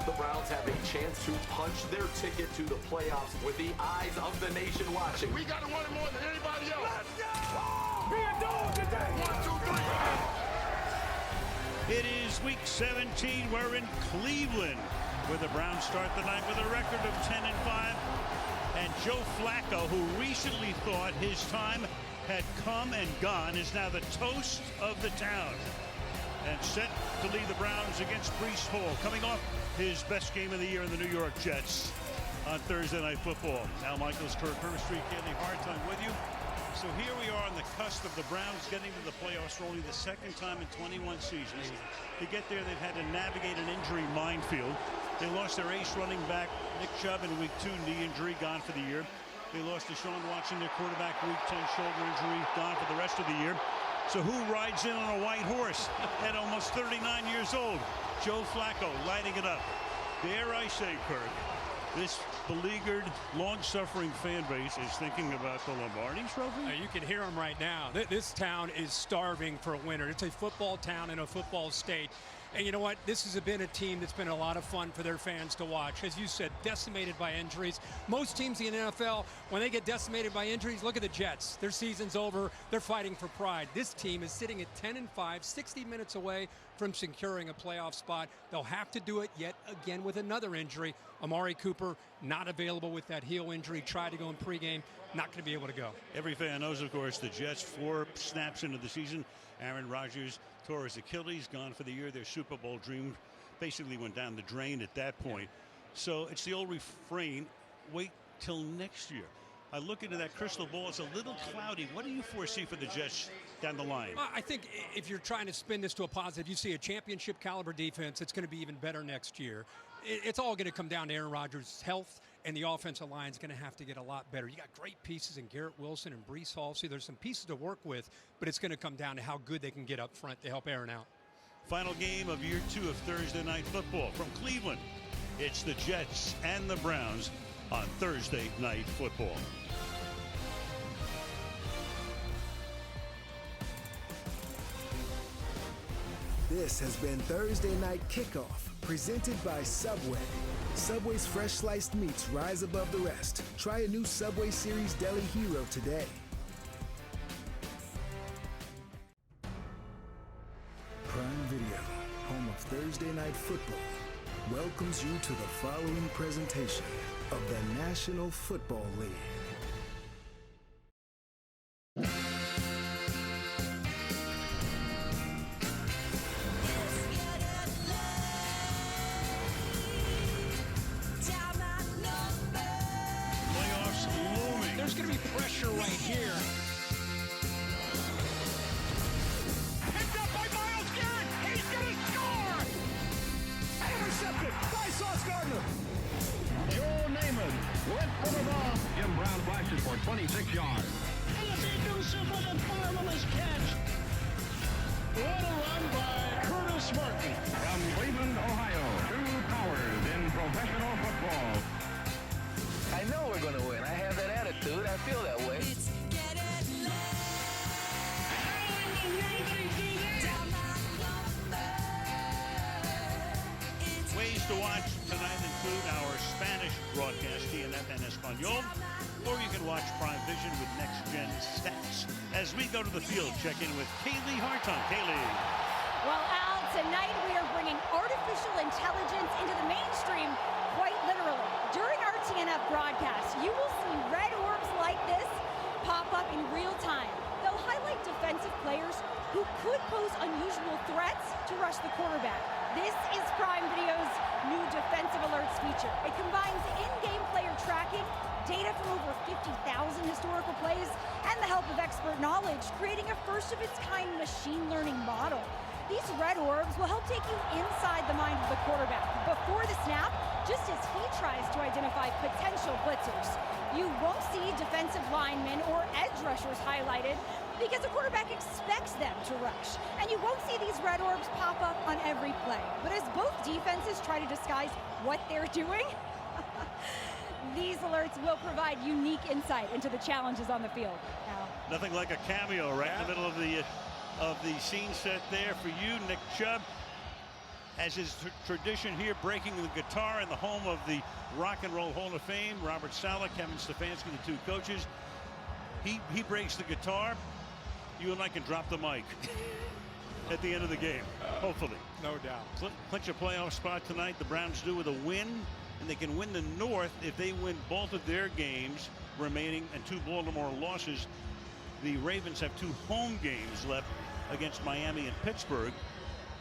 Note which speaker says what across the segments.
Speaker 1: The Browns have a chance to punch their ticket to the playoffs with the eyes of the nation watching.
Speaker 2: We got to want it more than anybody else.
Speaker 3: Let's go! Be a dog today!
Speaker 2: 1, 2, 3.
Speaker 4: It is week 17. We're in Cleveland, where the Browns start the night with a record of 10-5. And Joe Flacco, who recently thought his time had come and gone, is now the toast of the town and set to lead the Browns against Breece Hall, coming off his best game of the year in the New York Jets on Thursday Night Football. Al Michaels, Kirk Herbstreit, Kenny Hartline with you. So here we are on the cusp of the Browns getting to the playoffs for only the second time in 21 seasons. To get there, they've had to navigate an injury minefield. They lost their ace running back, Nick Chubb, in week 2, knee injury, gone for the year. They lost Deshaun Watson, their quarterback, week 10, shoulder injury, gone for the rest of the year. So who rides in on a white horse at almost 39 years old? Joe Flacco lighting it up. Dare I say, Kirk, this beleaguered, long-suffering fan base is thinking about the Lombardi Trophy?
Speaker 5: You can hear them right now. This town is starving for a winner. It's a football town in a football state. And you know what? This has been a team that's been a lot of fun for their fans to watch. As you said, decimated by injuries. Most teams in the NFL, when they get decimated by injuries, look at the Jets. Their season's over. They're fighting for pride. This team is sitting at 10-5, 60 minutes away from securing a playoff spot. They'll have to do it yet again with another injury. Amari Cooper not available with that heel injury. Tried to go in pregame. Not going to be able to go.
Speaker 4: Every fan knows, of course, the Jets 4 snaps into the season. Aaron Rodgers tore his Achilles, gone for the year. Their Super Bowl dream basically went down the drain at that point. So it's the old refrain, wait till next year. I look into that crystal ball, it's a little cloudy. What do you foresee for the Jets down the line?
Speaker 5: I think if you're trying to spin this to a positive, you see a championship caliber defense, it's going to be even better next year. It's all going to come down to Aaron Rodgers' health, and the offensive line is going to have to get a lot better. You got great pieces in Garrett Wilson and Breece Hall. See, there's some pieces to work with, but it's going to come down to how good they can get up front to help Aaron out.
Speaker 4: Final game of year 2 of Thursday Night Football from Cleveland. It's the Jets and the Browns on Thursday Night Football.
Speaker 6: This has been Thursday Night Kickoff, presented by Subway. Subway's fresh sliced meats rise above the rest. Try a new Subway Series Deli Hero today. Prime Video, home of Thursday Night Football, welcomes you to the following presentation of the National Football League.
Speaker 5: There's going to be pressure right here.
Speaker 3: Picked up by Myles Garrett. He's going to score. Intercepted by Sauce Gardner.
Speaker 2: Joe Namath went for the ball. Jim Brown flashes for 26 yards.
Speaker 3: And the big Newsom with a marvelous catch. What a run by Curtis Martin.
Speaker 2: From Cleveland, Ohio, 2 powers in professional football.
Speaker 7: I know we're going to win. I have that attitude. I feel that way.
Speaker 4: Ways to watch tonight include our Spanish broadcast, TNF en Español, or you can watch Prime Vision with Next Gen Stats. As we go to the field, check in with Kaylee Hartline. Kaylee.
Speaker 8: Well, Al, tonight we are bringing artificial intelligence into the mainstream, quite literally. During our TNF broadcast, you will see red orbs like this pop up in real time. They'll highlight defensive players who could pose unusual threats to rush the quarterback. This is Prime Video's new Defensive Alerts feature. It combines in-game player tracking, data from over 50,000 historical plays, and the help of expert knowledge, creating a first-of-its-kind machine learning model. These red orbs will help take you inside the mind of the quarterback before the snap, just as he tries to identify potential blitzers. You won't see defensive linemen or edge rushers highlighted because the quarterback expects them to rush. And you won't see these red orbs pop up on every play. But as both defenses try to disguise what they're doing, these alerts will provide unique insight into the challenges on the field. Now,
Speaker 4: Nothing like a cameo right in the middle of the scene set there for you, Nick Chubb. as is tradition here, breaking the guitar in the home of the Rock and Roll Hall of Fame. Robert Sala, Kevin Stefanski, the two coaches. He breaks the guitar. You and I can drop the mic at the end of the game, hopefully.
Speaker 5: No doubt.
Speaker 4: Clinch a playoff spot tonight. The Browns do with a win, and they can win the North if they win both of their games remaining and 2 Baltimore losses. The Ravens have 2 home games left against Miami and Pittsburgh.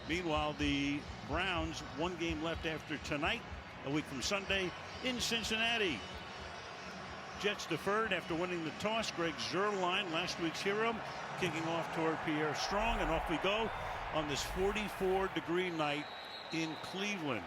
Speaker 4: Meanwhile, the Browns 1 game left after tonight, a week from Sunday, in Cincinnati. Jets deferred after winning the toss. Greg Zuerlein, last week's hero, kicking off toward Pierre Strong, and off we go on this 44-degree night in Cleveland.